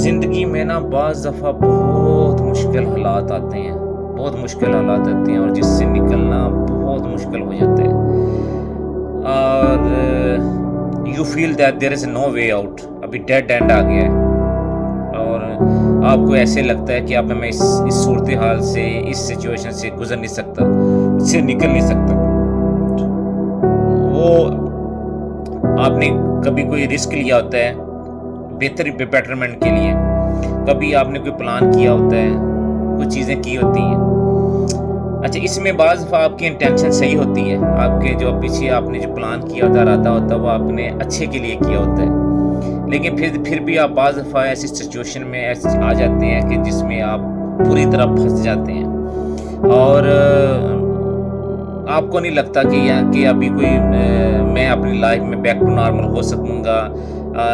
زندگی میں نا بعض دفعہ بہت مشکل حالات آتے ہیں، اور جس سے نکلنا بہت مشکل ہو جاتا ہے، اور you feel that there is no way out, ابھی ڈیڈ اینڈ آ گیا ہے، اور آپ کو ایسے لگتا ہے کہ اب میں اس صورتحال سے، اس سچویشن سے گزر نہیں سکتا، اس سے نکل نہیں سکتا۔ وہ آپ نے کبھی کوئی رسک لیا ہوتا ہے بیٹرمنٹ کے لیے، کبھی آپ نے کوئی پلان کیا ہوتا ہے، کچھ چیزیں کی ہوتی ہیں۔ اچھا، اس میں بعض دفعہ آپ کی انٹینشن صحیح ہوتی ہے، آپ کے جو پیچھے آپ نے جو پلان کیا ہوتا ہے، ارادہ ہوتا ہے، وہ آپ نے اچھے کے لیے کیا ہوتا ہے، لیکن پھر بھی آپ بعض دفعہ ایسی سچویشن میں آ جاتے ہیں کہ جس میں آپ پوری طرح پھنس جاتے ہیں، اور آپ کو نہیں لگتا کہ ابھی کوئی میں اپنی لائف میں بیک ٹو نارمل ہو سکوں گا،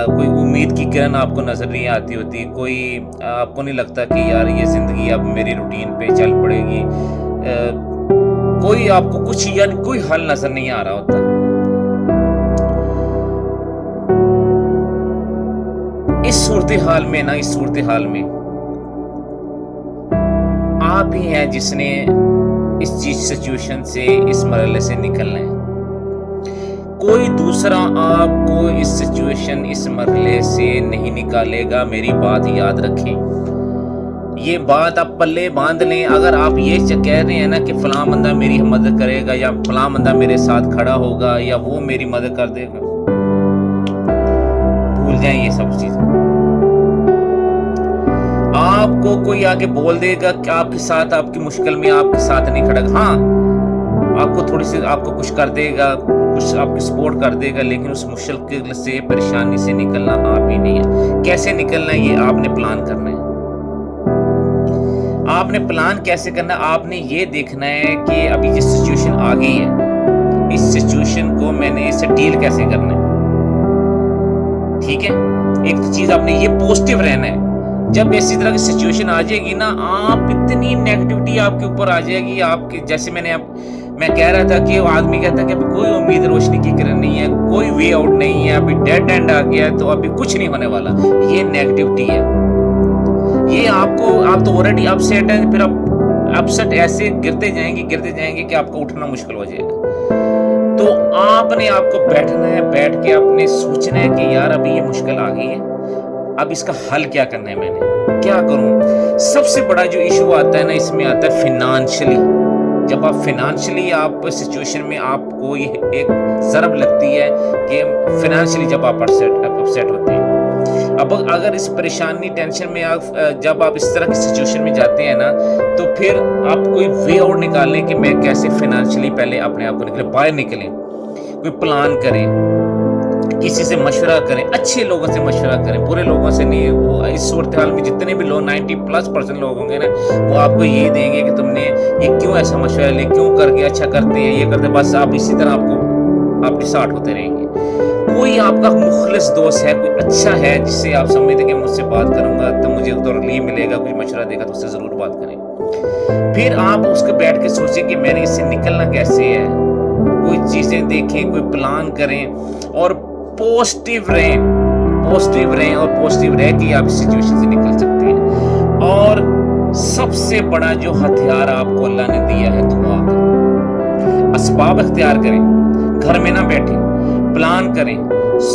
کوئی امید کی کرن آپ کو نظر نہیں آتی ہوتی، کوئی آپ کو نہیں لگتا کہ یار یہ زندگی اب میری روٹین پہ چل پڑے گی، کوئی آپ کو کچھ یعنی کوئی حل نظر نہیں آ رہا ہوتا۔ اس صورتحال میں آپ ہی ہیں جس نے اس سچویشن سے، اس مرحلے سے نکلنا ہے۔ کوئی دوسرا آپ کو اس سچویشن، اس مرحلے سے نہیں نکالے گا۔ میری بات یاد رکھیں، یہ بات آپ پلے باندھ لیں۔ اگر آپ یہ کہہ رہے ہیں نا کہ فلاں بندہ میری مدد کرے گا، یا فلاں بندہ میرے ساتھ کھڑا ہوگا، یا وہ میری مدد کر دے گا، بھول جائیں یہ سب چیزیں۔ آپ کو کوئی آگے بول دے گا کہ آپ کے ساتھ، آپ کی مشکل میں آپ کے ساتھ نہیں کھڑا گا، ہاں آپ کو تھوڑی سی آپ کو کچھ کر دے گا، کچھ آپ کی سپورٹ کر دے گا، لیکن اس مشکل سے، پریشانی سے نکلنا آپ ہی نہیں ہے۔ کیسے نکلنا ہے یہ آپ نے پلان کرنا ہے۔ آپ نے پلان کیسے کرنا ہے؟ آپ نے یہ دیکھنا ہے کہ ابھی جس سچویشن آ گئی ہے، اس سچویشن کو میں نے اس سے ڈیل کیسے کرنا ہے، ٹھیک ہے۔ ایک تو چیز آپ نے یہ پوزیٹیو رہنا ہے۔ جب ایسی طرح کی سچویشن آ جائے گی نا، آپ اتنی نیگیٹیوٹی آپ کے اوپر آ جائے گی، آپ کے جیسے میں کہہ رہا تھا کہ وہ آدمی کہتا ہے کہ ابھی کوئی امید روشنی کی کرن نہیں ہے، کوئی وے آؤٹ نہیں ہے، ابھی ڈیڈ اینڈ آ گیا ہے، تو ابھی کچھ نہیں ہونے والا۔ یہ نیگیٹیوٹی ہے، یہ آپ تو آلریڈی اپ سیٹ ہیں، پھر آپ اپ سیٹ ایسے گرتے جائیں گے کہ آپ کو اٹھنا مشکل ہو جائے گا۔ تو آپ نے آپ کو بیٹھنا ہے، بیٹھ کے آپ نے سوچنا ہے کہ یار ابھی یہ مشکل آ گئی ہے، اب اس کا حل کیا کرنا ہے، میں نے کیا کروں۔ سب سے بڑا جو ایشو آتا ہے نا، اس میں آتا ہے فینانشلی۔ جب آپ فینانشلی آپ سچویشن میں آپ کو ایک ضرب لگتی ہے کہ فینانشلی جب آپ اپسیٹ ہوتے ہیں۔ اب اگر اس پریشانی ٹینشن میں جب آپ اس طرح کی سچویشن میں جاتے ہیں نا، تو پھر آپ کوئی وے آؤٹ نکالیں کہ میں کیسے فینانشلی پہلے اپنے آپ کو باہر نکلیں، کوئی پلان کریں، کسی سے مشورہ کریں، اچھے لوگوں سے مشورہ کریں، برے لوگوں سے نہیں۔ وہ اس صورتحال میں جتنے بھی لوگ 90+ لوگ ہوں گے نا، وہ آپ کو یہی دیں گے کہ تم نے یہ کیوں ایسا مشورہ لے، کیوں کر کے اچھا کرتے ہیں، یہ کرتے، بس آپ اسی طرح آپ ڈسارٹ ہوتے رہیں گے۔ کوئی آپ کا مخلص دوست ہے، کوئی اچھا ہے، جس سے آپ سمجھتے ہیں کہ مجھ سے بات کروں گا تو مجھے تو ریلیف ملے گا، کچھ مشورہ دے گا، تو اس سے ضرور بات کریں۔ پھر آپ اس کو بیٹھ کے سوچیں کہ میں نے اس سے نکلنا کیسے ہے، کوئی چیزیں دیکھیں، کوئی پلان کریں، اور پوزیٹیو رہیں، اور پوزیٹیو رہ کے آپ اس سچویشن سے نکل سکتے ہیں۔ اور سب سے بڑا جو ہتھیار آپ کو اللہ نے دیا ہے، دعا کریں، اسباب اختیار کریں، گھر میں نہ بیٹھیں، پلان کریں،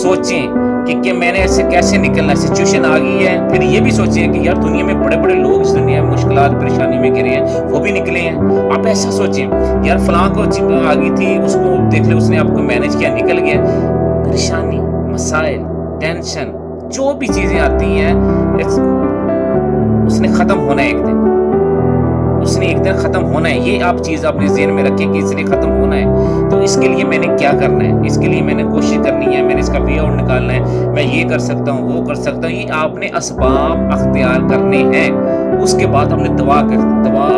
سوچیں کہ میں نے ایسے کیسے نکلنا ہے، سچویشن آ گئی ہے۔ پھر یہ بھی سوچیں کہ یار دنیا میں بڑے بڑے لوگ اس دنیا میں مشکلات پریشانی میں گرے ہیں، وہ بھی نکلے ہیں۔ آپ ایسا سوچیں، یار فلاں کو آ گئی تھی، اس کو دیکھ لیں، اس نے آپ کو مینج کیا، نکل گیا۔ پریشانی، مسائل، ٹینشن، جو بھی چیزیں آتی ہیں، اس نے ختم ہونا ہے ایک دن، اس نے ایک دن ختم ہونا ہے۔ یہ آپ چیز اپنے ذہن میں رکھیں کہ اس نے ختم ہونا ہے، تو اس کے لیے میں نے کیا کرنا ہے، اس کے لیے میں نے کوشش کرنی ہے، میں نے اس کا وے آؤٹ نکالنا ہے، میں یہ کر سکتا ہوں، وہ کر سکتا ہوں۔ یہ آپ نے اسباب اختیار کرنے ہیں۔ اس کے بعد ہم نے دعا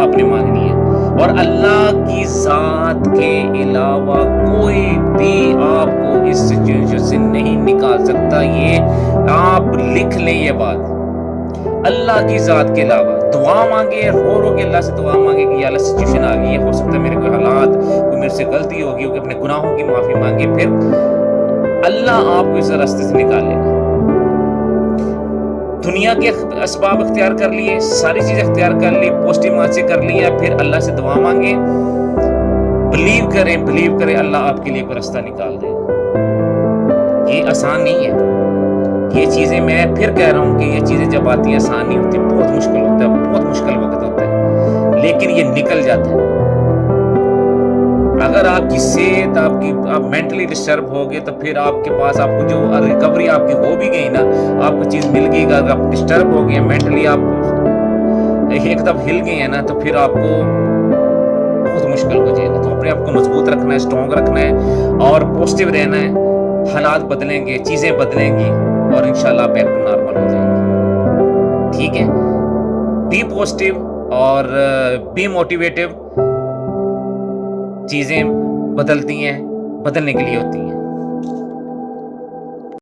آپ نے مانگنی ہے، اور اللہ کی ذات کے علاوہ کوئی بھی آپ کو اس سچویشن سے نہیں نکال سکتا۔ یہ آپ لکھ لیں، یہ بات اللہ کی ذات کے علاوہ۔ دعا مانگے، رو کے اللہ سے دعا مانگے کہ یا اللہ سچویشن آ گئی ہے، ہو سکتا ہے میرے کوئی حالات، کوئی میرے سے غلطی ہوگی، اپنے گناہوں کی معافی مانگے، پھر اللہ آپ کو اس راستے سے نکال لے گا۔ دنیا کے اسباب اختیار کر لیے، ساری چیز اختیار کر لی، پوزیٹیو وہاں سے کر لیا، پھر اللہ سے دعا مانگیں، بلیو کریں اللہ آپ کے لیے کوئی رستہ نکال دے گا۔ یہ آسان نہیں ہے، یہ چیزیں میں پھر کہہ رہا ہوں کہ یہ چیزیں جب آتی ہیں آسان نہیں ہوتی، بہت مشکل ہوتا ہے، بہت مشکل وقت ہوتا ہے، لیکن یہ نکل جاتا ہے۔ اگر آپ کی صحت آپ مینٹلی ڈسٹرب ہو گئے تو پھر آپ کے پاس آپ کو جو ریکوری آپ کی ہو بھی گئی نا، آپ کو چیز مل گئی، اگر آپ ڈسٹرب ہو گئے مینٹلی، آپ ایک دفعہ ہل گئے ہیں نا، تو پھر آپ کو بہت مشکل ہو جائے گا۔ تو اپنے آپ کو مضبوط رکھنا ہے، اسٹرانگ رکھنا ہے اور پازیٹیو رہنا ہے۔ حالات بدلیں گے، چیزیں بدلیں گی اور انشاءاللہ بیک ٹو نارمل ہو جائیں گے۔ ٹھیک ہے، بی پازیٹیو اور بی موٹیویٹو، چیزیں بدلتی ہیں، بدلنے کے لیے ہوتی ہیں۔